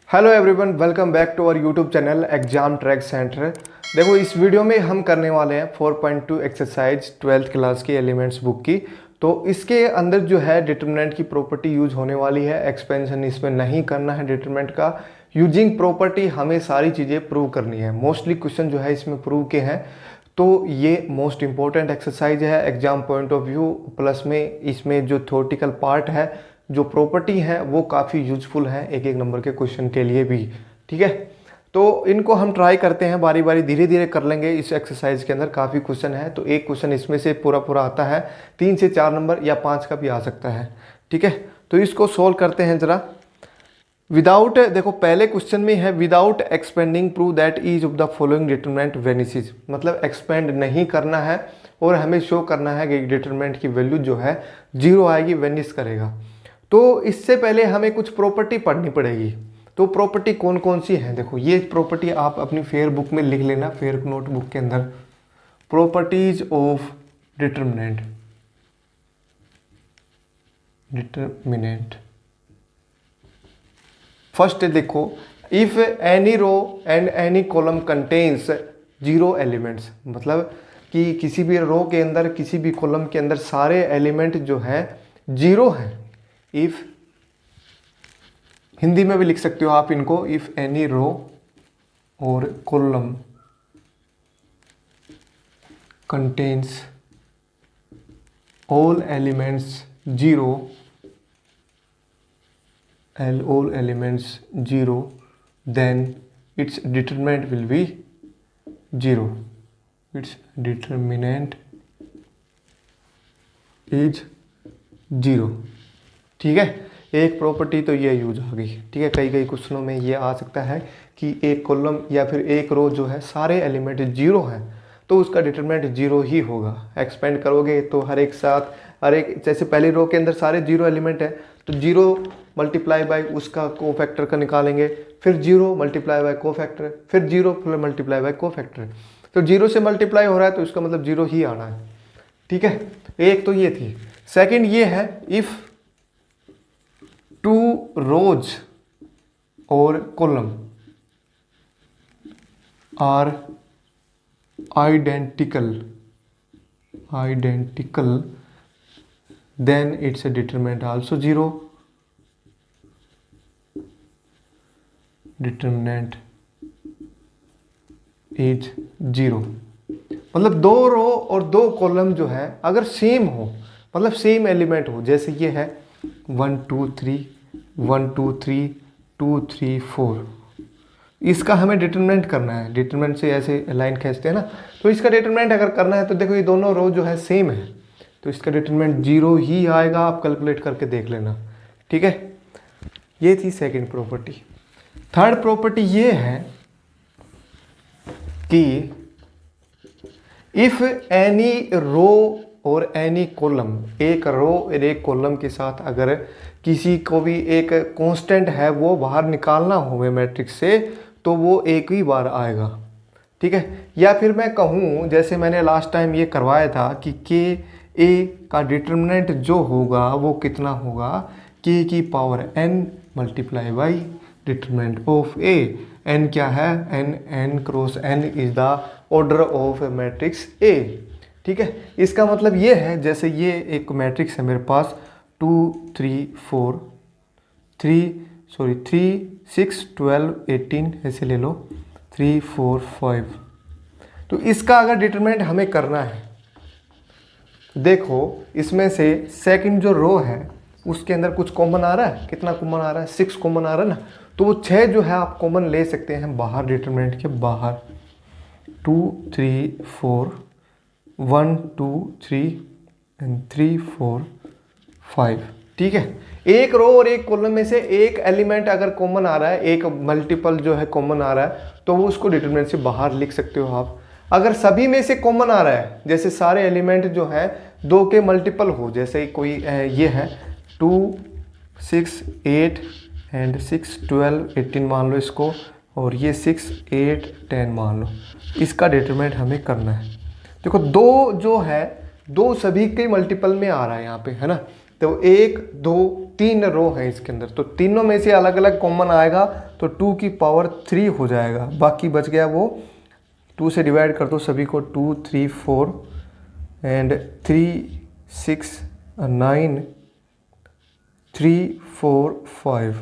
Hello everyone, welcome back to our YouTube channel exam track centre. देखो, इस video में हम करने वाले हैं 4.2 एक्सरसाइज 12th क्लास की एलिमेंट्स बुक की। तो इसके अंदर जो है डिटरमिनेंट की प्रॉपर्टी यूज होने वाली है। एक्सपेंशन इसमें नहीं करना है डिटरमिनेंट का। यूजिंग प्रॉपर्टी हमें सारी चीज़ें प्रूव करनी है। मोस्टली क्वेश्चन जो है इसमें प्रूव के हैं, तो ये मोस्ट इंपॉर्टेंट एक्सरसाइज है exam point of view. Plus में इसमें जो थ्योरेटिकल पार्ट है, जो प्रॉपर्टी है, वो काफ़ी यूजफुल है एक एक नंबर के क्वेश्चन के लिए भी। ठीक है, तो इनको हम ट्राई करते हैं बारी बारी, धीरे धीरे कर लेंगे। इस एक्सरसाइज के अंदर काफ़ी क्वेश्चन है, तो एक क्वेश्चन इसमें से पूरा पूरा आता है। 3 से 4 नंबर या 5 का भी आ सकता है। ठीक है, तो इसको सोल्व करते हैं जरा। विदाउट, देखो पहले क्वेश्चन में है without expanding prove that each of the following determinant vanishes. मतलब एक्सपेंड नहीं करना है और हमें शो करना है कि डिटरमिनेंट की वैल्यू जो है 0 आएगी, वेनिस करेगा। तो इससे पहले हमें कुछ प्रॉपर्टी पढ़नी पड़ेगी। तो प्रॉपर्टी कौन कौन सी है, देखो ये प्रॉपर्टी आप अपनी फेयर बुक में लिख लेना, फेयर नोटबुक के अंदर। Properties of determinant. फर्स्ट देखो, if any row and any column contains 0 elements. मतलब कि किसी भी रो के अंदर, किसी भी कॉलम के अंदर सारे एलिमेंट जो है 0 हैं। इफ, हिंदी में भी लिख सकते हो आप इनको, इफ एनी रो और column contains all elements 0, all elements 0, then its determinant will be 0. Its determinant is 0। ठीक है, एक प्रॉपर्टी तो ये यूज हो गई। ठीक है, कई क्वेश्चनों में ये आ सकता है कि एक कॉलम या फिर एक रो जो है सारे एलिमेंट 0 हैं, तो उसका डिटरमिनेंट 0 ही होगा। एक्सपेंड करोगे तो हर एक साथ, हर एक, जैसे पहली रो के अंदर सारे 0 एलिमेंट है, तो 0 मल्टीप्लाई बाय उसका कोफैक्टर का निकालेंगे, फिर 0 मल्टीप्लाई बाय कोफैक्टर, फिर 0 फिर मल्टीप्लाई बाय कोफैक्टर। तो 0 से मल्टीप्लाई हो रहा है तो इसका मतलब 0 ही आना है। ठीक है, एक तो ये थी। सेकंड ये है, इफ 2 रोज और column are identical then its determinant also 0। determinant is 0। मतलब 2 रो और 2 कॉलम जो है अगर सेम हो, मतलब सेम एलिमेंट हो, जैसे ये है 1 2 3 1 2 3 2 3 4, इसका हमें डिटरमिनेंट करना है। डिटरमिनेंट से ऐसे लाइन खींचते हैं ना, तो इसका डिटरमिनेंट अगर करना है तो देखो ये दोनों रो जो है सेम है, तो इसका डिटरमिनेंट 0 ही आएगा। आप कैलकुलेट करके देख लेना। ठीक है, ये थी सेकंड प्रॉपर्टी। थर्ड प्रॉपर्टी ये है कि इफ एनी रो और एनी कॉलम, एक रो और एक कॉलम के साथ अगर किसी को भी एक कांस्टेंट है वो बाहर निकालना हो मैट्रिक्स से, तो वो एक ही बार आएगा। ठीक है, या फिर मैं कहूँ जैसे मैंने लास्ट टाइम ये करवाया था कि के ए का डिटरमिनेंट जो होगा वो कितना होगा, के की power n multiply by determinant of A. n क्या है, n cross n is the order of matrix A. ठीक है, इसका मतलब ये है, जैसे ये एक मैट्रिक्स है मेरे पास 2 3 4 3 6 12 18, ऐसे ले लो 3 4 5। तो इसका अगर डिटरमिनेंट हमें करना है, देखो इसमें से सेकंड जो रो है उसके अंदर कुछ कॉमन आ रहा है। कितना कॉमन आ रहा है, 6 कॉमन आ रहा है ना, तो वो 6 जो है आप कॉमन ले सकते हैं बाहर, डिटरमिनेंट के बाहर। 2 3 4 1 2 3 एंड 3 4 5। ठीक है, एक रो और एक कॉलम में से एक एलिमेंट अगर कॉमन आ रहा है, एक मल्टीपल जो है कॉमन आ रहा है, तो वो उसको डिटरमिनेंट से बाहर लिख सकते हो आप। अगर सभी में से कॉमन आ रहा है, जैसे सारे एलिमेंट जो है 2 के मल्टीपल हो, जैसे कोई ये है 2 6 8 एंड 6 12 18 मान लो इसको, और ये 6 8 10 मान लो, इसका डिटरमिनेंट हमें करना है। देखो 2 जो है, 2 सभी के मल्टीपल में आ रहा है यहाँ पे, है ना, तो 1 2 3 रो है इसके अंदर, तो तीनों में से अलग अलग कॉमन आएगा तो 2 की पावर 3 हो जाएगा। बाकी बच गया वो 2 से डिवाइड कर दो सभी को, 2 3 4 एंड 3 6 9 3 4 5।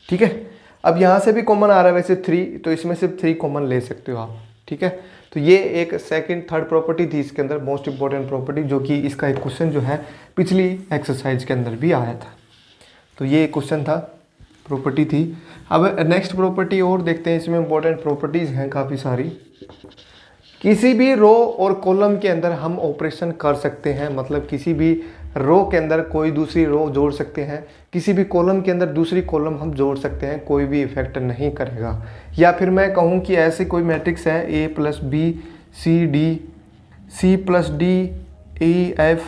ठीक है, अब यहाँ से भी कॉमन आ रहा है वैसे 3, तो इसमें सिर्फ 3 कॉमन ले सकते हो आप। ठीक है, तो ये एक सेकंड थर्ड प्रॉपर्टी थी इसके अंदर, मोस्ट इंपॉर्टेंट प्रॉपर्टी, जो कि इसका एक क्वेश्चन जो है पिछली एक्सरसाइज के अंदर भी आया था। तो ये क्वेश्चन था, प्रॉपर्टी थी। अब नेक्स्ट प्रॉपर्टी और देखते हैं, इसमें इंपॉर्टेंट प्रॉपर्टीज़ हैं काफ़ी सारी। किसी भी रो और कॉलम के अंदर हम ऑपरेशन कर सकते हैं, मतलब किसी भी रो के अंदर कोई दूसरी रो जोड़ सकते हैं, किसी भी कॉलम के अंदर दूसरी कॉलम हम जोड़ सकते हैं, कोई भी इफेक्ट नहीं करेगा। या फिर मैं कहूँ कि ऐसे कोई मैट्रिक्स है A + B C D C + D E F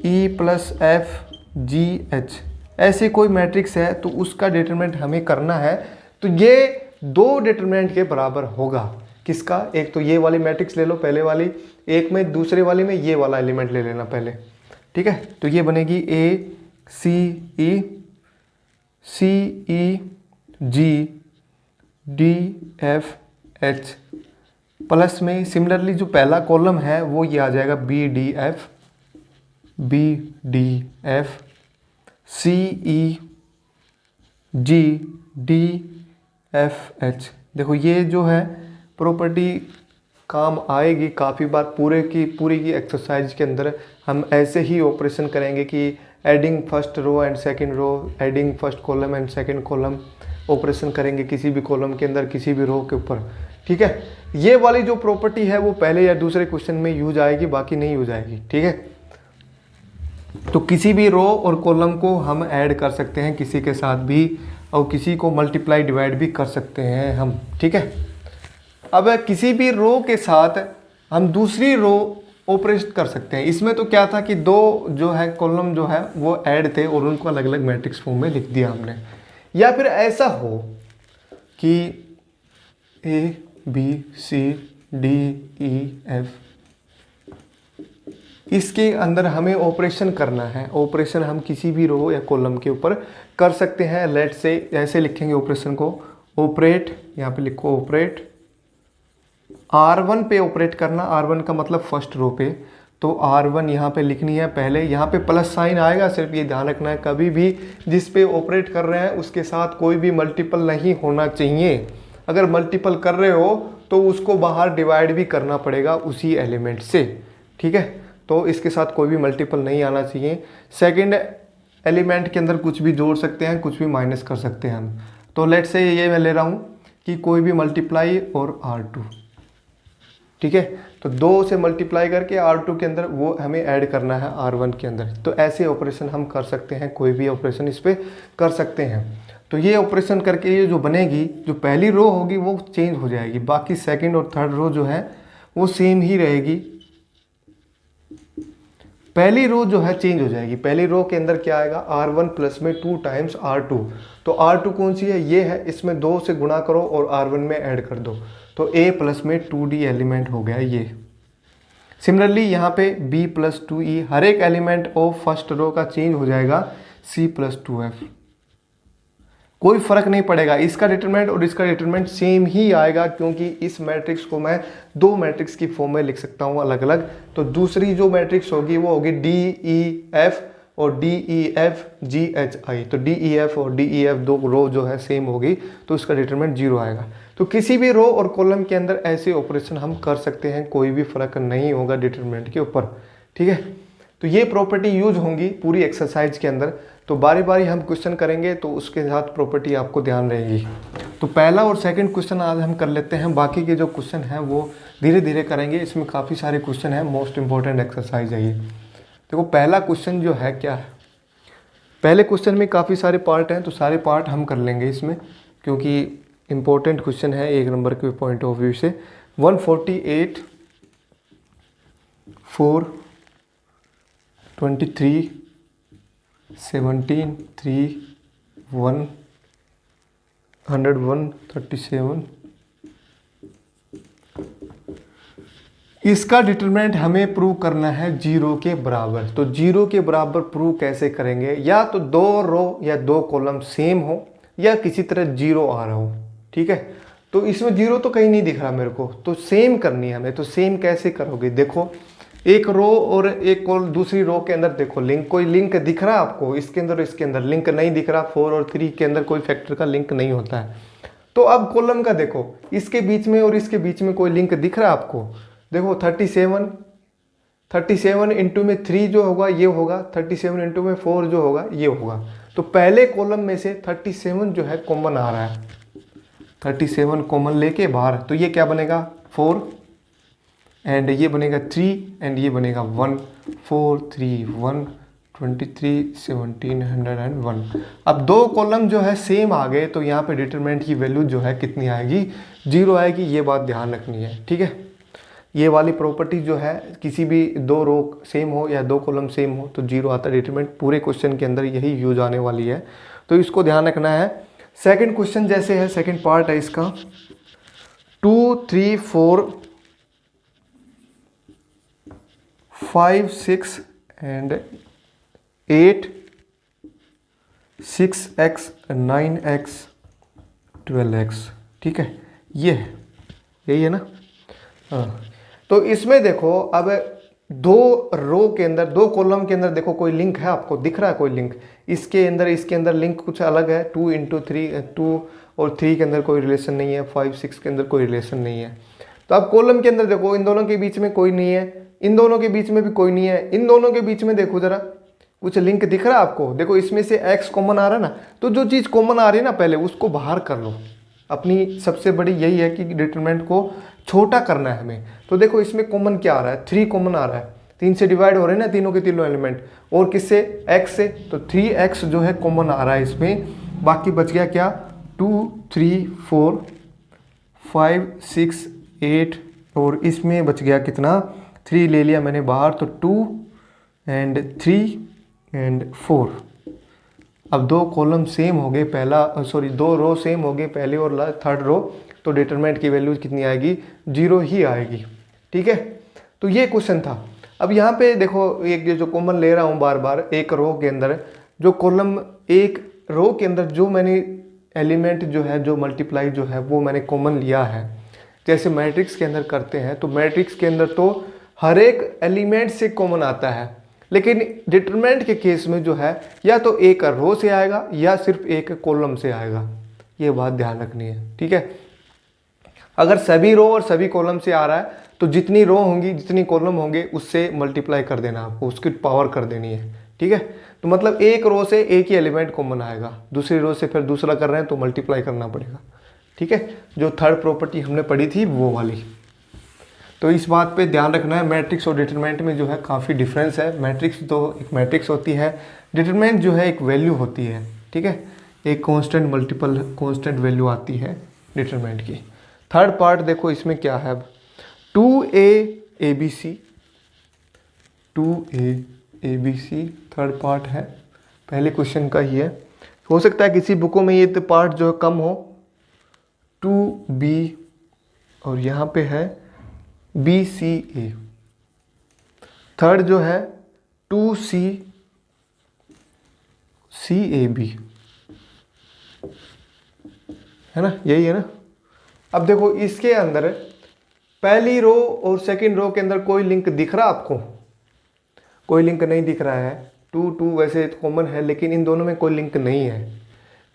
E + F G H, ऐसे कोई मैट्रिक्स है तो उसका डिटरमिनेंट हमें करना है। तो ये दो डिटरमिनेंट के बराबर होगा। किसका? एक तो ये वाली मैट्रिक्स ले लो पहले वाली, एक में दूसरे वाली में ये वाला एलिमेंट ले लेना पहले। ठीक है, तो ये बनेगी A C E C E G D F H, plus में सिमिलरली जो पहला कॉलम है वो ये आ जाएगा B D F C E G D F H। देखो ये जो है प्रॉपर्टी काम आएगी काफ़ी बार, पूरी की एक्सरसाइज के अंदर हम ऐसे ही ऑपरेशन करेंगे कि adding first row and second row, adding first column and second column operation करेंगे किसी भी कॉलम के अंदर किसी भी रो के ऊपर। ठीक है, ये वाली जो प्रॉपर्टी है वो पहले या दूसरे क्वेश्चन में यूज आएगी, बाकी नहीं यूज आएगी। ठीक है, तो किसी भी रो और कॉलम को हम ऐड कर सकते हैं किसी के साथ भी, और किसी को मल्टीप्लाई डिवाइड भी कर सकते हैं हम। ठीक है, अब किसी भी रो के साथ हम दूसरी रो ऑपरेट कर सकते हैं। इसमें तो क्या था कि दो जो है कॉलम जो है वो ऐड थे और उनको अलग अलग मैट्रिक्स फॉर्म में लिख दिया हमने। या फिर ऐसा हो कि A B C D E F, इसके अंदर हमें ऑपरेशन करना है। ऑपरेशन हम किसी भी रो या कॉलम के ऊपर कर सकते हैं। लेट से ऐसे लिखेंगे ऑपरेशन को, ऑपरेट, यहाँ पे लिखो ऑपरेट R1 पे ऑपरेट करना। R1 का मतलब फर्स्ट रो पे, तो R1 यहाँ पे लिखनी है पहले। यहाँ पे प्लस साइन आएगा, सिर्फ ये ध्यान रखना है कभी भी जिस पे ऑपरेट कर रहे हैं उसके साथ कोई भी मल्टीपल नहीं होना चाहिए। अगर मल्टीपल कर रहे हो तो उसको बाहर डिवाइड भी करना पड़ेगा उसी एलिमेंट से। ठीक है, तो इसके साथ कोई भी मल्टीपल नहीं आना चाहिए। सेकेंड एलिमेंट के अंदर कुछ भी जोड़ सकते हैं, कुछ भी माइनस कर सकते हैं हम। तो लेट से ये मैं ले रहा हूँ कि कोई भी मल्टीप्लाई और R2। ठीक है, तो 2 से मल्टीप्लाई करके R2 के अंदर वो हमें ऐड करना है R1 के अंदर। तो ऐसे ऑपरेशन हम कर सकते हैं, कोई भी ऑपरेशन इस पर कर सकते हैं। तो ये ऑपरेशन करके ये जो बनेगी, जो पहली रो होगी वो चेंज हो जाएगी, बाकी सेकंड और थर्ड रो जो है वो सेम ही रहेगी। पहली रो जो है चेंज हो जाएगी। पहली रो के अंदर क्या आएगा, R1 प्लस में 2 टाइम्स R2। तो R2 कौन सी है, ये है, इसमें 2 से गुणा करो और R1 में ऐड कर दो, तो A प्लस में 2D एलिमेंट हो गया ये। सिमिलरली यहाँ पे B प्लस 2E, हर एक एलिमेंट ऑफ फर्स्ट रो का चेंज हो जाएगा C प्लस 2F। कोई फर्क नहीं पड़ेगा, इसका डिटरमिनेंट और इसका डिटरमिनेंट सेम ही आएगा, क्योंकि इस मैट्रिक्स को मैं दो मैट्रिक्स की फॉर्म में लिख सकता हूँ अलग अलग। तो दूसरी जो मैट्रिक्स होगी वो होगी DEF और DEFGHI। तो DEF और DEF दो रो जो है सेम होगी, तो इसका डिटरमिनेंट 0 आएगा। तो किसी भी रो और कॉलम के अंदर ऐसे ऑपरेशन हम कर सकते हैं, कोई भी फर्क नहीं होगा डिटरमिनेंट के ऊपर। ठीक है, तो ये प्रॉपर्टी यूज होंगी पूरी एक्सरसाइज के अंदर। तो बारी बारी हम क्वेश्चन करेंगे तो उसके साथ प्रॉपर्टी आपको ध्यान रहेगी। तो पहला और सेकंड क्वेश्चन आज हम कर लेते हैं, बाकी के जो क्वेश्चन हैं वो धीरे धीरे करेंगे। इसमें काफ़ी सारे क्वेश्चन हैं, मोस्ट इंपॉर्टेंट एक्सरसाइज है ये। देखो पहला क्वेश्चन जो है क्या है, पहले क्वेश्चन में काफ़ी सारे पार्ट हैं, तो सारे पार्ट हम कर लेंगे इसमें, क्योंकि इम्पोर्टेंट क्वेश्चन है 1 नंबर के पॉइंट ऑफ व्यू से। 148 4 23 17 3 1 101 37, इसका डिटरमिनेंट हमें प्रूव करना है जीरो के बराबर। तो जीरो के बराबर प्रूव कैसे करेंगे, या तो दो रो या दो कॉलम सेम हो या किसी तरह जीरो आ रहा हो। ठीक है, तो इसमें जीरो तो कहीं नहीं दिख रहा मेरे को, तो सेम करनी है हमें। तो सेम कैसे करोगे, देखो एक रो और एक दूसरी रो के अंदर देखो लिंक, कोई लिंक दिख रहा है आपको, इसके अंदर और इसके अंदर लिंक नहीं दिख रहा। 4 और 3 के अंदर कोई फैक्टर का लिंक नहीं होता है। तो अब कॉलम का देखो, इसके बीच में और इसके बीच में कोई लिंक दिख रहा है आपको। देखो 37 इंटू में 3 जो होगा ये होगा, 37 इंटू में 4 जो होगा ये होगा। तो पहले कॉलम में से 37 जो है कॉमन आ रहा है, 37 कॉमन लेके बाहर, तो ये क्या बनेगा 4 एंड ये बनेगा 3 एंड ये बनेगा 1, 4 3 1 23 1701। अब दो कॉलम जो है सेम आ गए, तो यहाँ पे डिटरमिनेंट की वैल्यू जो है कितनी आएगी, जीरो आएगी। ये बात ध्यान रखनी है। ठीक है, ये वाली प्रॉपर्टी जो है, किसी भी दो रो सेम हो या दो कॉलम सेम हो तो जीरो आता है डिटरमिनेंट। पूरे क्वेश्चन के अंदर यही यूज आने वाली है, तो इसको ध्यान रखना है। सेकंड क्वेश्चन जैसे है, सेकंड पार्ट है इसका, 2 3 4 5 6 एंड 8 6x 9x 12x। ठीक है, ये है, यही है ना। हाँ, तो इसमें देखो अब दो रो के अंदर, दो कॉलम के अंदर देखो कोई लिंक है, आपको दिख रहा है कोई लिंक, इसके अंदर लिंक कुछ अलग है। 2 इंटू 3 2 और 3 के अंदर कोई रिलेशन नहीं है, 5 6 के अंदर कोई रिलेशन नहीं है। तो अब कॉलम के अंदर देखो, इन दोनों के बीच में कोई नहीं है, इन दोनों के बीच में भी कोई नहीं है, इन दोनों के बीच में देखो जरा कुछ लिंक दिख रहा है आपको। देखो इसमें से x कॉमन आ रहा है ना, तो जो चीज़ कॉमन आ रही है ना पहले उसको बाहर कर लो। अपनी सबसे बड़ी यही है कि डिटरमिनेंट को छोटा करना है हमें। तो देखो इसमें कॉमन क्या आ रहा है, 3 कॉमन आ रहा है, 3 से डिवाइड हो रहे हैं ना तीनों के तीनों एलिमेंट, और किससे, x से, तो 3x जो है कॉमन आ रहा है इसमें। बाकी बच गया क्या, 2 3 4 5 6 8 और इसमें बच गया कितना, 3 ले लिया मैंने बाहर, तो 2 एंड 3 एंड 4। अब दो कॉलम सेम हो गए, दो रो सेम हो गए, पहले और थर्ड रो, तो डिटरमिनेंट की वैल्यू कितनी आएगी, जीरो ही आएगी। ठीक है, तो ये क्वेश्चन था। अब यहाँ पे देखो, एक जो कॉमन ले रहा हूँ बार बार, एक रो के अंदर जो कॉलम, एक रो के अंदर जो मैंने एलिमेंट जो है, जो मल्टीप्लाई जो है वो मैंने कॉमन लिया है। जैसे मैट्रिक्स के अंदर करते हैं, तो मैट्रिक्स के अंदर तो हर एक एलिमेंट से कॉमन आता है, लेकिन डिटरमिनेंट के केस में जो है या तो एक रो से आएगा या सिर्फ एक कॉलम से आएगा। ये बात ध्यान रखनी है। ठीक है, अगर सभी रो और सभी कॉलम से आ रहा है तो जितनी रो होंगी, जितनी कॉलम होंगे, उससे मल्टीप्लाई कर देना आपको, उसकी पावर कर देनी है। ठीक है, तो मतलब एक रो से एक ही एलिमेंट कॉमन आएगा, दूसरी रो से फिर दूसरा कर रहे हैं तो मल्टीप्लाई करना पड़ेगा। ठीक है, जो थर्ड प्रॉपर्टी हमने पढ़ी थी वो वाली। तो इस बात पे ध्यान रखना है, मैट्रिक्स और डिटरमिनेंट में जो है काफ़ी डिफरेंस है। मैट्रिक्स तो एक मैट्रिक्स होती है, डिटरमिनेंट जो है एक वैल्यू होती है। ठीक है, एक कांस्टेंट मल्टीपल कांस्टेंट वैल्यू आती है डिटरमिनेंट की। थर्ड पार्ट देखो इसमें क्या है, 2a ABC, 2a ABC third part है, पहले क्वेश्चन का ही है। हो सकता है किसी बुकों में ये तो पार्ट जो है कम हो, 2b और यहाँ पे है BCA। थर्ड जो है 2C CAB, है ना, यही है ना। अब देखो इसके अंदर पहली रो और सेकंड रो के अंदर कोई लिंक दिख रहा आपको, कोई लिंक नहीं दिख रहा है। 2 2 वैसे कॉमन है, लेकिन इन दोनों में कोई लिंक नहीं है।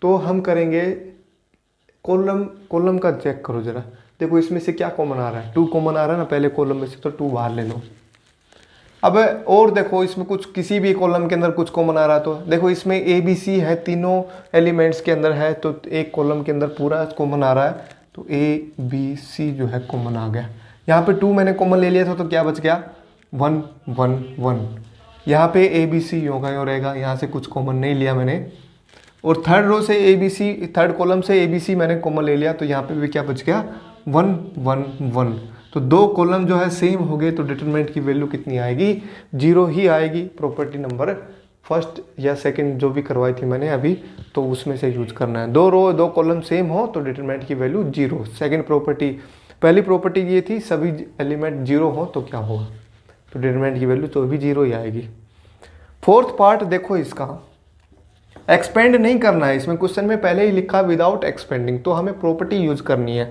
तो हम करेंगे कॉलम का चेक करो जरा, देखो इसमें से क्या कॉमन आ रहा है, 2 कॉमन आ रहा है ना पहले कॉलम में से, तो 2 बाहर ले लो। अब और देखो इसमें कुछ, किसी भी कॉलम के अंदर कुछ कॉमन आ रहा है, तो देखो इसमें ABC है, तीनों एलिमेंट्स के अंदर है, तो एक कॉलम के अंदर पूरा कॉमन आ रहा है, तो ABC जो है कॉमन आ गया। यहाँ पे 2 मैंने कॉमन ले लिया था, तो क्या बच गया 1 1 1। यहाँ पे ABC होगा और रहेगा, यहाँ से कुछ कॉमन नहीं लिया मैंने। और थर्ड रो से ABC, थर्ड कॉलम से ABC मैंने कॉमन ले लिया, तो यहाँ पे भी क्या बच गया 1 1 1। तो दो कॉलम जो है सेम हो गए, तो डिटरमिनेंट की वैल्यू कितनी आएगी, जीरो ही आएगी। प्रॉपर्टी नंबर फर्स्ट या सेकंड जो भी करवाई थी मैंने अभी, तो उसमें से यूज करना है। दो रो दो कॉलम सेम हो तो डिटरमिनेंट की वैल्यू जीरो। सेकंड प्रॉपर्टी, पहली प्रॉपर्टी ये थी सभी एलिमेंट जीरो हो तो क्या होगा, तो डिटरमिनेंट की वैल्यू तो भी जीरो ही आएगी। फोर्थ पार्ट देखो, इसका एक्सपेंड नहीं करना है, इसमें क्वेश्चन में पहले ही लिखा विदाउट एक्सपेंडिंग, तो हमें प्रॉपर्टी यूज करनी है।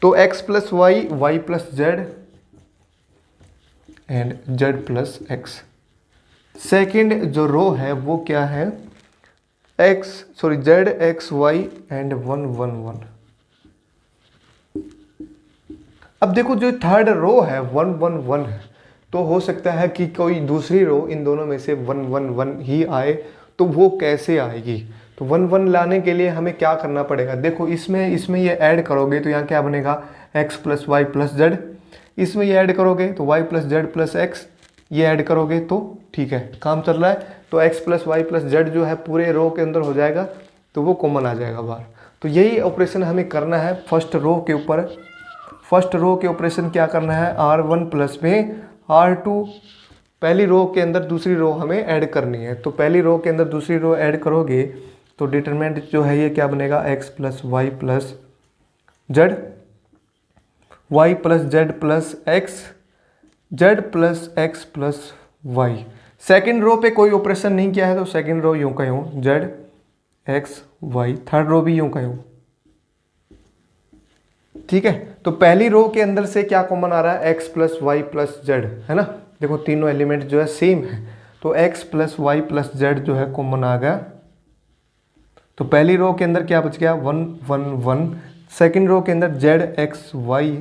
तो x plus y, y plus z and z plus x. Second जो रो है वो क्या है, जेड एक्स वाई एंड 1 1 1। अब देखो जो थर्ड रो है 1 1 1 है, तो हो सकता है कि कोई दूसरी रो इन दोनों में से 1 1 1 ही आए, तो वो कैसे आएगी, तो 1 1 लाने के लिए हमें क्या करना पड़ेगा, देखो इसमें ये ऐड करोगे तो यहाँ क्या बनेगा, x plus Y plus z, इसमें ये ऐड करोगे तो y plus z plus x, ये ऐड करोगे तो ठीक है काम चल रहा है, तो x plus Y plus Z जो है पूरे रो के अंदर हो जाएगा, तो वो कॉमन आ जाएगा बाहर। तो यही ऑपरेशन हमें करना है फर्स्ट रो के ऊपर। फर्स्ट रो के ऑपरेशन क्या करना है, R1 प्लस में R2, पहली रो के अंदर दूसरी रो हमें ऐड करनी है, तो पहली रो के अंदर दूसरी रो ऐड करोगे तो डिटरमिनेंट जो है ये क्या बनेगा, x plus Y plus z, y plus z plus x, z plus x plus y. Second row पे कोई ऑपरेशन नहीं किया है तो सेकेंड रो यूं का यूं z x y, third row भी यूं का यूं, ठीक है। तो पहली रो के अंदर से क्या कॉमन आ रहा है, x plus Y plus z, है ना, देखो तीनों एलिमेंट जो है सेम है, तो x plus Y plus Z जो है कॉमन आ गया। तो पहली रो के अंदर क्या बच गया, 1 1 1, सेकेंड रो के अंदर जेड एक्स वाई,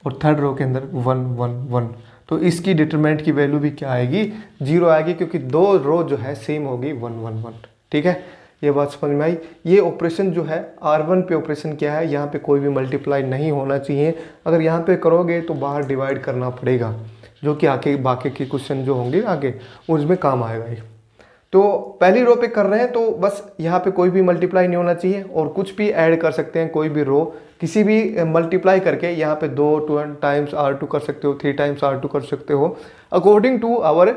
और थर्ड रो के अंदर 1 1 1। तो इसकी डिटरमिनेंट की वैल्यू भी क्या आएगी, जीरो आएगी, क्योंकि दो रो जो है सेम होगी 1 1 1, ठीक है। ये बात समझ में आई। ये ऑपरेशन जो है R1 पे ऑपरेशन क्या है, यहाँ पे कोई भी मल्टीप्लाई नहीं होना चाहिए, अगर यहाँ पे करोगे तो बाहर डिवाइड करना पड़ेगा, जो कि आगे बाकी के क्वेश्चन जो होंगे आगे उसमें काम आएगा ये। तो पहली रो पे कर रहे हैं तो बस यहाँ पे कोई भी मल्टीप्लाई नहीं होना चाहिए, और कुछ भी ऐड कर सकते हैं, कोई भी रो किसी भी मल्टीप्लाई करके यहाँ पे 2 टाइम्स R2 कर सकते हो, 3 टाइम्स R2 कर सकते हो, अकॉर्डिंग टू आवर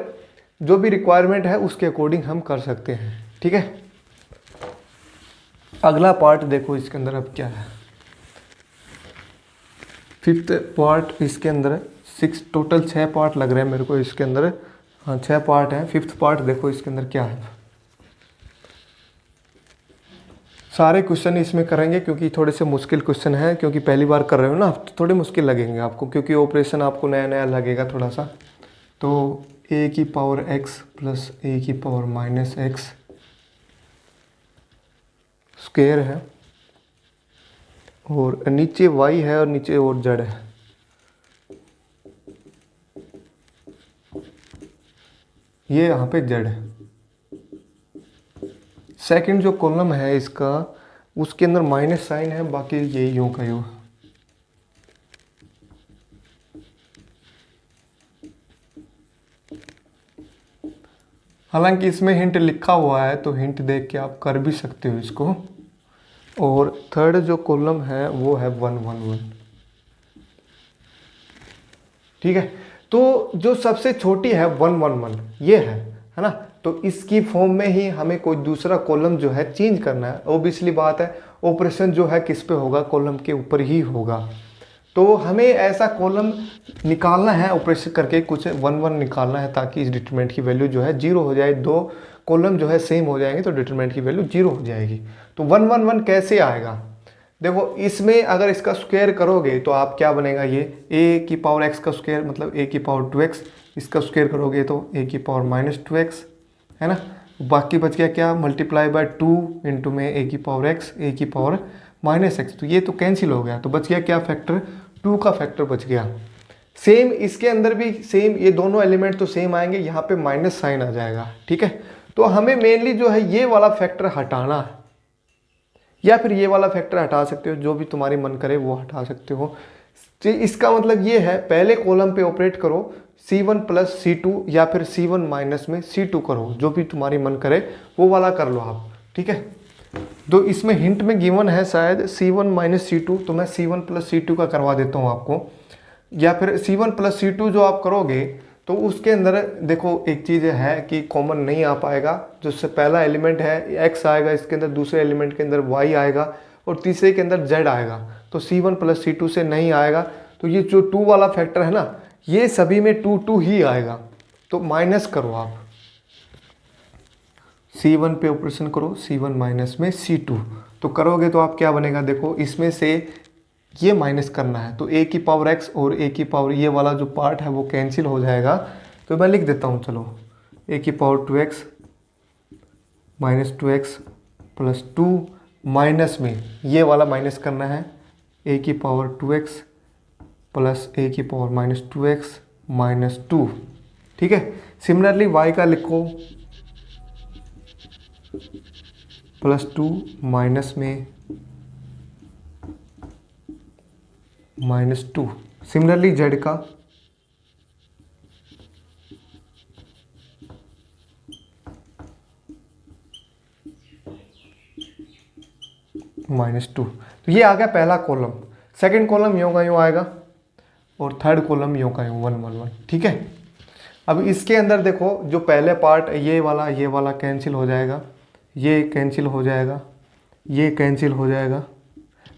जो भी रिक्वायरमेंट है उसके अकॉर्डिंग हम कर सकते हैं, ठीक है। अगला पार्ट देखो इसके अंदर अब क्या है, फिफ्थ पार्ट, इसके अंदर 6 टोटल 6 पार्ट लग रहे हैं मेरे को इसके अंदर, हाँ 6 पार्ट हैं। फिफ्थ पार्ट देखो इसके अंदर क्या है, सारे क्वेश्चन इसमें करेंगे क्योंकि थोड़े से मुश्किल क्वेश्चन है, क्योंकि पहली बार कर रहे हो ना तो थोड़े मुश्किल लगेंगे आपको, क्योंकि ऑपरेशन आपको नया नया लगेगा थोड़ा सा। तो a की पावर x प्लस a की पावर माइनस एक्स स्क्वायर है, और नीचे y है और नीचे और z है, ये यहाँ पे z है। सेकंड जो कॉलम है इसका, उसके अंदर माइनस साइन है, बाकी ये यूं का यूं। हालांकि इसमें हिंट लिखा हुआ है तो हिंट देख के आप कर भी सकते हो इसको। और थर्ड जो कॉलम है वो है 1 1 1, ठीक है। तो जो सबसे छोटी है 1 1 1 ये है ना, तो इसकी फॉर्म में ही हमें कोई दूसरा कॉलम जो है चेंज करना है। ओबियसली बात है, ऑपरेशन जो है किस पे होगा, कॉलम के ऊपर ही होगा। तो हमें ऐसा कॉलम निकालना है, ऑपरेशन करके कुछ 1 1 निकालना है, ताकि इस डिटरमिनेंट की वैल्यू जो है जीरो हो जाए। दो कॉलम जो है सेम हो जाएंगे तो डिटरमिनेंट की वैल्यू जीरो हो जाएगी। तो 1 1 1 कैसे आएगा, देखो इसमें अगर इसका स्क्वायर करोगे तो आप क्या बनेगा, ये a की पावर x का स्क्वायर मतलब a की पावर 2x, इसका स्क्वायर करोगे तो a की पावर माइनस 2x, है ना। बाकी बच गया क्या, मल्टीप्लाई बाय 2 इंटू में a की पावर x, a की पावर माइनस एक्स, तो ये तो कैंसिल हो गया, तो बच गया क्या फैक्टर, 2 का फैक्टर बच गया। सेम इसके अंदर भी सेम, ये दोनों एलिमेंट तो सेम आएंगे, यहाँ पे माइनस साइन आ जाएगा, ठीक है। तो हमें मेनली जो है ये वाला फैक्टर हटाना है, या फिर ये वाला फैक्टर हटा सकते हो, जो भी तुम्हारी मन करे वो हटा सकते हो। तो इसका मतलब ये है, पहले कॉलम पे ऑपरेट करो C1 प्लस C2, या फिर C1 माइनस में C2 करो, जो भी तुम्हारी मन करे वो वाला कर लो आप, ठीक है। तो इसमें हिंट में गिवन है शायद C1 माइनस C2, तो मैं C1 प्लस C2 का करवा देता हूँ आपको। या फिर C1 प्लस C2 जो आप करोगे तो उसके अंदर देखो एक चीज़ है कि कॉमन नहीं आ पाएगा, जो पहला एलिमेंट है x आएगा, इसके अंदर दूसरे एलिमेंट के अंदर y आएगा, और तीसरे के अंदर z आएगा। तो C1 प्लस C2 से नहीं आएगा, तो ये जो 2 वाला फैक्टर है ना, ये सभी में 2 2 ही आएगा। तो माइनस करो आप, C1 पे ऑपरेशन करो, C1 माइनस में C2, तो करोगे तो आप क्या बनेगा, देखो इसमें से ये माइनस करना है, तो a की पावर x और a की पावर ये वाला जो पार्ट है वो कैंसिल हो जाएगा। तो मैं लिख देता हूँ, चलो a की power 2x minus 2x plus 2 minus में ये वाला माइनस करना है, a की पावर 2x प्लस a की पावर माइनस 2x माइनस 2। ठीक है, सिमिलरली y का लिखो प्लस 2 माइनस में माइनस 2। सिमिलरली z का -2। तो ये आ गया पहला कॉलम। सेकंड कॉलम यूं का यूं आएगा और थर्ड कॉलम यूं का यूं 1 1 1। ठीक है, अब इसके अंदर देखो जो पहले पार्ट ये वाला कैंसिल हो जाएगा, ये कैंसिल हो जाएगा, ये कैंसिल हो जाएगा,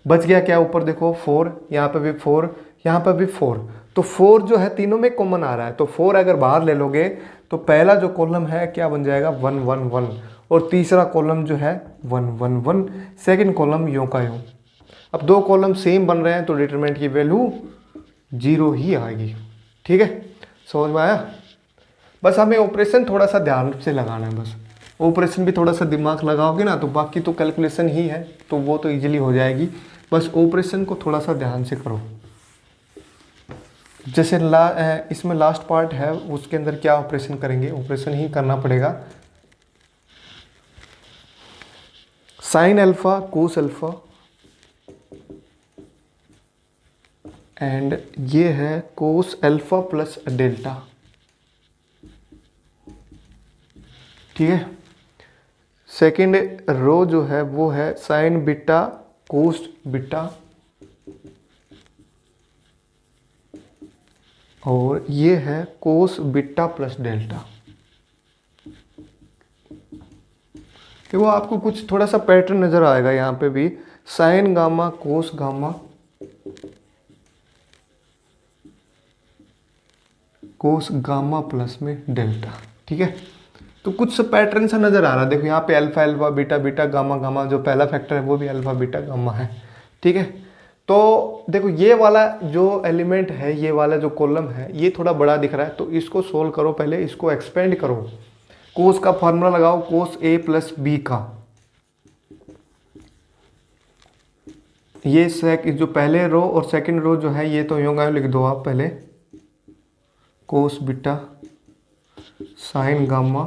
बच गया क्या ऊपर देखो 4, यहाँ पे भी 4, यहाँ पे भी 4। तो 4 जो है तीनों में कॉमन आ रहा है, तो 4 अगर बाहर ले लोगे तो पहला जो कॉलम है क्या बन जाएगा 1 1 1, और तीसरा कॉलम जो है 1 1 1, सेकंड कॉलम यूं का यूं। अब दो कॉलम सेम बन रहे हैं तो डिटरमिनेंट की वैल्यू 0 ही आएगी। ठीक है, समझ में आया? बस हमें ऑपरेशन थोड़ा सा ध्यान से लगाना है, बस ऑपरेशन भी थोड़ा सा दिमाग लगाओगे ना तो बाकी तो कैलकुलेशन ही है, तो वो तो इजीली हो जाएगी। बस ऑपरेशन को थोड़ा सा ध्यान से करो। जैसे इसमें लास्ट पार्ट है उसके अंदर क्या ऑपरेशन करेंगे, ऑपरेशन ही करना पड़ेगा। Sine alpha cos alpha and ये है कोस अल्फा प्लस डेल्टा। ठीक है, सेकेंड रो जो है वो है साइन बीटा कोस बीटा, और ये है कोस बीटा प्लस डेल्टा। देखो आपको कुछ थोड़ा सा पैटर्न नजर आएगा यहाँ पे भी, साइन गामा कोस गामा, कोस गामा प्लस में डेल्टा। ठीक है, तो कुछ सा पैटर्न सा नजर आ रहा है। देखो यहाँ पे alpha alpha beta beta gamma gamma, जो पहला फैक्टर है वो भी अल्फा बीटा गामा है। ठीक है, तो देखो ये वाला जो एलिमेंट है, ये वाला जो कॉलम है ये थोड़ा बड़ा दिख रहा है, तो इसको सोल्व करो, पहले इसको एक्सपेंड करो। कोस का फॉर्मूला लगाओ, कोस ए प्लस बी का। ये जो पहले रो और सेकंड रो जो है ये तो यूं लिख दो आप पहले, cos beta sine gamma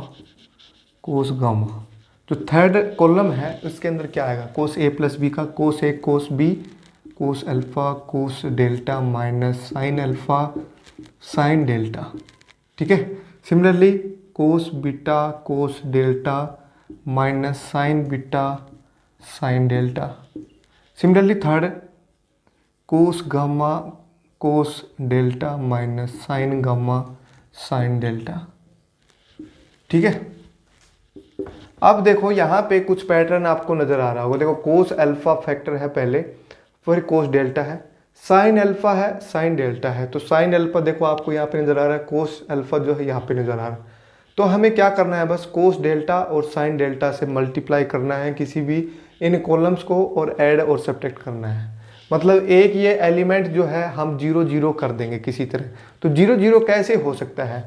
cos gamma. जो थर्ड कॉलम है उसके अंदर क्या आएगा, कोस ए प्लस बी का, cos A cos B cos alpha cos delta minus sine alpha sine delta. ठीक है, similarly cos beta cos delta minus sine beta sine delta. Similarly third cos gamma cos delta minus sine gamma sine delta. ठीक है, अब देखो यहाँ पे कुछ pattern आपको नजर आ रहा होगा। देखो कोस अल्फा फैक्टर है पहले, फिर कोस डेल्टा है, साइन अल्फा है, साइन डेल्टा है। तो साइन अल्फा देखो आपको यहाँ पे नजर आ रहा है, कोस अल्फा जो है यहाँ पे नजर आ रहा है। तो हमें क्या करना है, बस कोस डेल्टा और साइन डेल्टा से मल्टीप्लाई करना है किसी भी इन कॉलम्स को, और ऐड और सब्ट्रैक्ट करना है। मतलब एक ये एलिमेंट जो है हम 0 0 कर देंगे किसी तरह। तो 0 0 कैसे हो सकता है,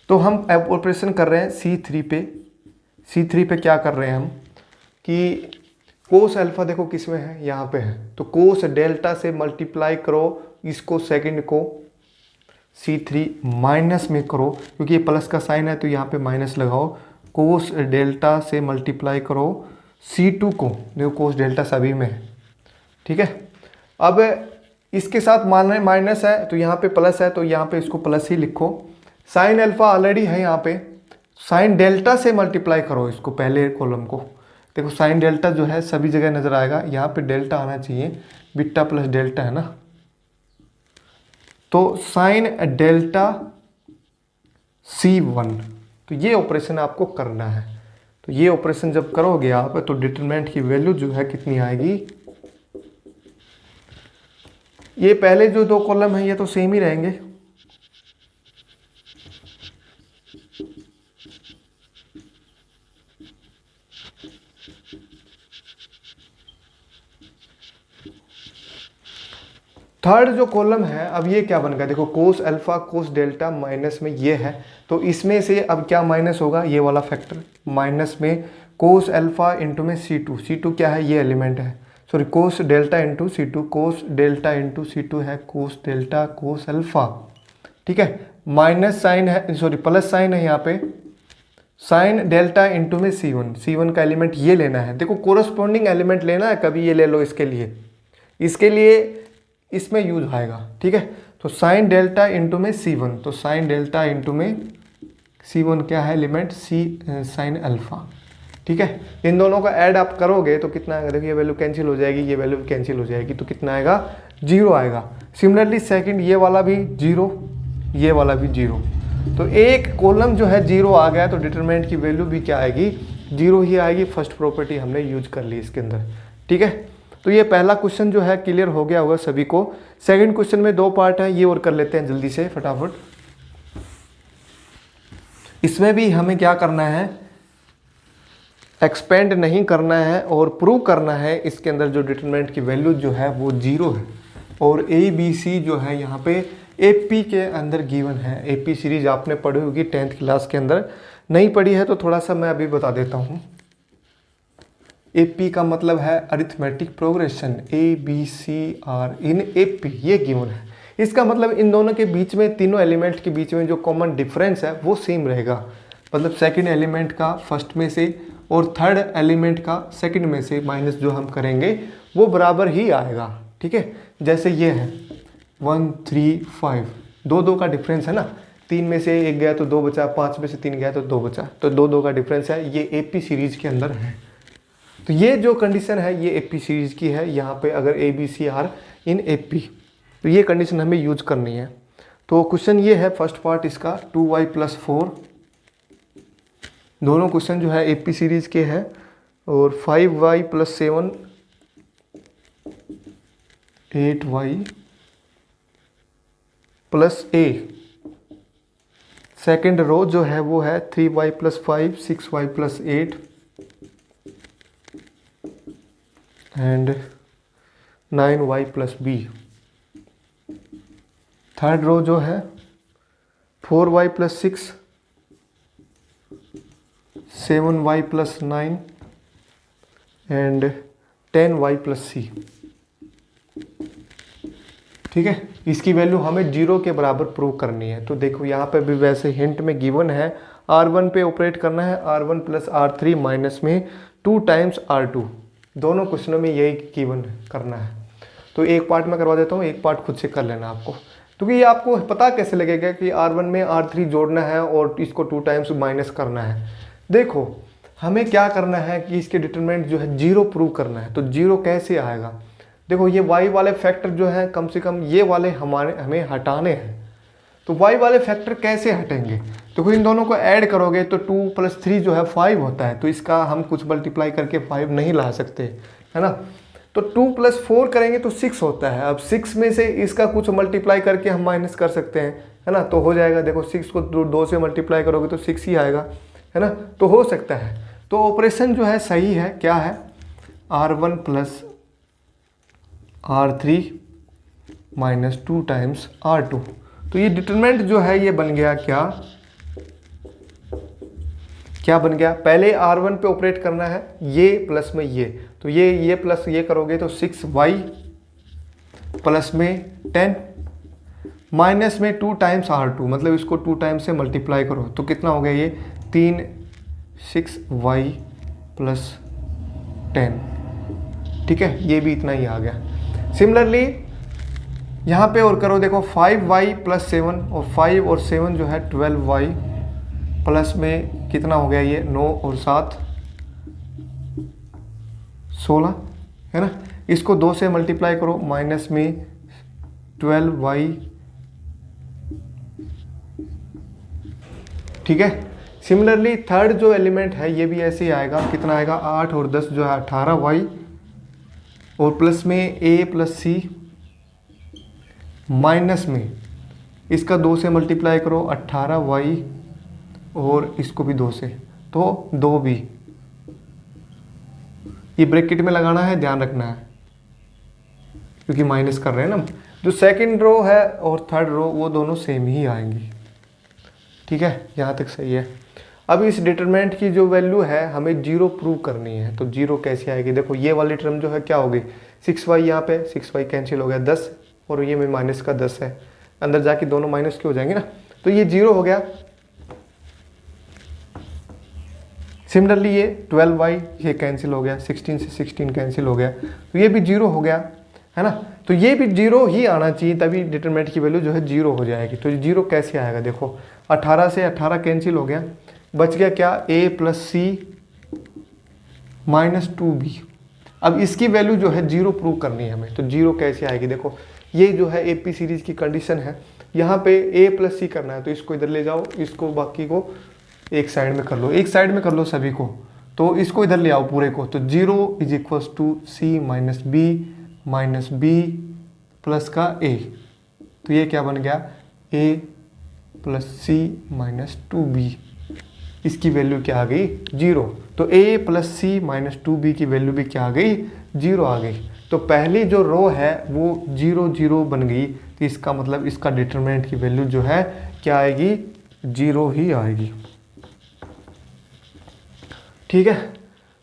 तो हम ऑपरेशन कर रहे हैं C3 पे। C3 पे क्या कर रहे हैं हम कि कोस अल्फा देखो किस में है, यहाँ पे है, तो कोस डेल्टा से मल्टीप्लाई करो इसको, सेकंड को C3 माइनस में करो, क्योंकि ये प्लस का साइन है तो यहाँ पे माइनस लगाओ। कोस डेल्टा से मल्टीप्लाई करो C2 को, देखो कोस डेल्टा सभी में है। ठीक है, अब इसके साथ मान रहे माइनस है तो यहाँ पे प्लस है, तो यहाँ पे इसको प्लस ही लिखो। साइन अल्फा ऑलरेडी है यहाँ पे, साइन डेल्टा से मल्टीप्लाई करो इसको, पहले कॉलम को। देखो साइन डेल्टा जो है सभी जगह नजर आएगा, यहाँ पे डेल्टा आना चाहिए, बीटा प्लस डेल्टा है ना, तो साइन डेल्टा C1। तो ये ऑपरेशन आपको करना है। तो ये ऑपरेशन जब करोगे आप तो डिटरमिनेंट की वैल्यू जो है कितनी आएगी, ये पहले जो दो कॉलम हैं ये तो सेम ही रहेंगे। थर्ड जो कॉलम है अब ये क्या बन गया, देखो कोस अल्फा कोस डेल्टा माइनस में ये है, तो इसमें से अब क्या माइनस होगा, ये वाला फैक्टर माइनस में कोस अल्फा इंटू में C2 क्या है, ये एलिमेंट है, सॉरी कोस डेल्टा इंटू C2, कोस डेल्टा इंटू C2 है कोस डेल्टा कोस अल्फा, ठीक है, माइनस साइन है, सॉरी प्लस साइन है यहाँ पे, साइन डेल्टा इंटू में C1 का एलिमेंट ये लेना है। देखो कोरस्पॉन्डिंग एलिमेंट लेना है, कभी ये ले लो, इसके लिए इसमें यूज आएगा, ठीक है। तो साइन डेल्टा इंटू में C1, तो साइन डेल्टा इंटू में C1 क्या है एलिमेंट, साइन अल्फा, ठीक है। इन दोनों का ऐड आप करोगे तो कितना आएगा, देखिए ये वैल्यू कैंसिल हो जाएगी, ये वैल्यू कैंसिल हो जाएगी, तो कितना आएगा 0 आएगा। सिमिलरली सेकंड ये वाला भी 0, ये वाला भी 0, तो एक कॉलम जो है 0 आ गया, तो डिटरमिनेंट की वैल्यू भी क्या आएगी, 0 ही आएगी। फर्स्ट प्रॉपर्टी हमने यूज कर ली इसके अंदर, ठीक है। तो ये पहला क्वेश्चन जो है क्लियर हो गया होगा सभी को। सेकंड क्वेश्चन में 2 पार्ट है, ये और कर लेते हैं जल्दी से फटाफट। इसमें भी हमें क्या करना है, एक्सपेंड नहीं करना है और प्रूव करना है इसके अंदर जो डिटरमिनेंट की वैल्यू जो है वो 0 है, और ABC जो है यहाँ पे AP के अंदर गिवन है। AP सीरीज आपने पढ़ी होगी 10th क्लास के अंदर, नहीं पढ़ी है तो थोड़ा सा मैं अभी बता देता हूँ। AP का मतलब है अरिथमेटिक प्रोग्रेशन, ABCR इन AP, ये गिवन है। इसका मतलब इन दोनों के बीच में, तीनों एलिमेंट के बीच में जो कॉमन डिफरेंस है वो सेम रहेगा, मतलब सेकंड एलिमेंट का फर्स्ट में से और थर्ड एलिमेंट का सेकंड में से माइनस जो हम करेंगे वो बराबर ही आएगा, ठीक है। जैसे ये है 1 3 5, 2 का डिफरेंस है ना, 3 में से 1 गया तो 2 बचा, 5 में से 3 गया तो 2 बचा, तो 2 का डिफरेंस है, ये AP सीरीज के अंदर है। तो ये जो कंडीशन है ये AP सीरीज की है। यहाँ पे अगर ABCR इन AP, तो ये कंडीशन हमें यूज करनी है। तो क्वेश्चन ये है फर्स्ट पार्ट इसका 2y + 4, दोनों क्वेश्चन जो है AP सीरीज के हैं, और 5y + 7 8y + a, second row जो है वो है 3y + 5 6y + 8 and 9y + b, third row जो है 4y + 6 7y + 9 and 10y + c, ठीक है। इसकी वैल्यू हमें 0 के बराबर प्रूव करनी है। तो देखो यहाँ पे भी वैसे हिंट में गिवन है, R1 पे ऑपरेट करना है, R1 + R3 माइनस में 2 टाइम्स R2, दोनों क्वेश्चनों में यही गिवन करना है। तो एक पार्ट में करवा देता हूँ, एक पार्ट खुद से कर लेना आपको, क्योंकि ये आपको पता कैसे लगेगा कि R1 में R3 जोड़ना है और इसको 2 टाइम्स माइनस करना है। देखो हमें क्या करना है कि इसके डिटरमिनेंट जो है 0 प्रूव करना है। तो 0 कैसे आएगा, देखो ये y वाले फैक्टर जो है कम से कम ये वाले हमें हटाने हैं। तो y वाले फैक्टर कैसे हटेंगे, देखो इन दोनों को ऐड करोगे तो 2 + 3 जो है 5 होता है, तो इसका हम कुछ मल्टीप्लाई करके 5 नहीं ला सकते, है ना। तो 2 + 4 करेंगे तो 6 होता है। अब 6 में से इसका कुछ मल्टीप्लाई करके हम माइनस कर सकते हैं, है ना। तो हो जाएगा, देखो 6 को 2 से मल्टीप्लाई करोगे तो 6 ही आएगा, है ना। तो हो सकता है, तो ऑपरेशन जो है सही है, क्या है R1 + R3 minus 2 times R2। तो ये डिटरमिनेंट जो है ये बन गया क्या बन गया, पहले R1 पे ऑपरेट करना है, ये प्लस में ये, तो ये प्लस ये करोगे तो 6y प्लस में 10 माइनस में 2 टाइम्स R2, मतलब इसको 2 टाइम्स से मल्टीप्लाई करो तो कितना हो गया, ये 3 6y + 10, ठीक है, ये भी इतना ही आ गया। सिमिलरली यहाँ पे और करो, देखो 5y + 7 और 5 और 7 जो है 12y प्लस में कितना हो गया, ये 9 और 7 16, है ना। इसको 2 से मल्टीप्लाई करो, माइनस में 12y, ठीक है। सिमिलरली थर्ड जो एलिमेंट है ये भी ऐसे ही आएगा, कितना आएगा 8 और 10 जो है 18y और प्लस में a + c माइनस में इसका 2 से मल्टीप्लाई करो 18y और इसको भी 2 से, तो 2b। ये ब्रैकेट में लगाना है, ध्यान रखना है, क्योंकि माइनस कर रहे हैं ना। जो सेकंड रो है और थर्ड रो वो दोनों सेम ही आएंगी। ठीक है, यहाँ तक सही है। अब इस डिटरमिनेंट की जो वैल्यू है हमें 0 प्रूव करनी है, तो 0 कैसे आएगी? देखो ये वाली टर्म जो है क्या होगी, 6y, यहाँ पे 6y कैंसिल हो गया 10, और ये में माइनस का 10 है, अंदर जाके दोनों माइनस के हो जाएंगे ना, तो ये 0 हो गया। सिमिलरली ये 12y ये कैंसिल हो गया, 16 से 16 कैंसिल हो गया, तो ये भी 0 हो गया, है ना। तो ये भी 0 ही आना चाहिए, तभी डिटरमिनेंट की वैल्यू जो है 0 हो जाएगी। तो 0 कैसे आएगा? देखो 18 से 18 कैंसिल हो गया, बच गया क्या, a plus C minus 2b। अब इसकी वैल्यू जो है 0 प्रूव करनी है हमें, तो 0 कैसे आएगी? देखो ये जो है AP सीरीज की कंडीशन है, यहाँ पे a प्लस सी करना है, तो इसको इधर ले जाओ, इसको बाकी को एक साइड में कर लो, एक साइड में कर लो सभी को, तो इसको इधर ले आओ पूरे को, तो 0 is equals to C minus B plus का a, तो ये क्या बन गया, a plus C minus 2b। इसकी वैल्यू क्या आ गई, 0। तो a plus C minus 2b की वैल्यू भी क्या आ गई, 0 आ गई। तो पहली जो रो है वो 0 0 बन गई, तो इसका मतलब इसका डिटरमिनेंट की वैल्यू जो है क्या आएगी, 0 ही आएगी। ठीक है,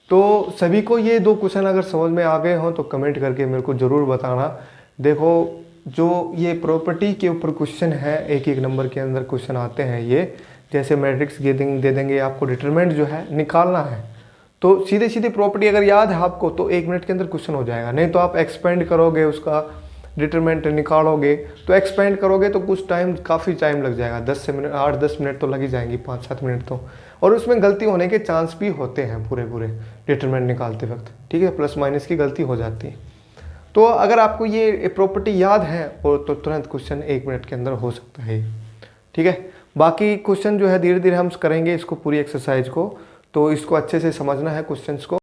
तो सभी को ये 2 क्वेश्चन अगर समझ में आ गए हों तो कमेंट करके मेरे को ज़रूर बताना। देखो जो ये प्रॉपर्टी के ऊपर क्वेश्चन है, एक एक नंबर के अंदर क्वेश्चन आते हैं, ये जैसे मैट्रिक्स दे देंगे आपको, डिटरमिनेंट जो है निकालना है, तो सीधे सीधे प्रॉपर्टी अगर याद है आपको तो 1 मिनट के अंदर क्वेश्चन हो जाएगा। नहीं तो आप एक्सपेंड करोगे, उसका डिटरमिनेंट निकालोगे, तो एक्सपेंड करोगे तो कुछ टाइम, काफ़ी टाइम लग जाएगा, 10 से मिनट 8-10 मिनट तो लग ही जाएंगी, 5-7 मिनट तो, और उसमें गलती होने के चांस भी होते हैं पूरे डिटरमिनेंट निकालते वक्त। ठीक है, प्लस माइनस की गलती हो जाती है। तो अगर आपको ये प्रॉपर्टी याद है और तो तुरंत क्वेश्चन 1 मिनट के अंदर हो सकता है। ठीक है, बाकी क्वेश्चन जो है धीरे धीरे हम करेंगे इसको, पूरी एक्सरसाइज को, तो इसको अच्छे से समझना है क्वेश्चंस को।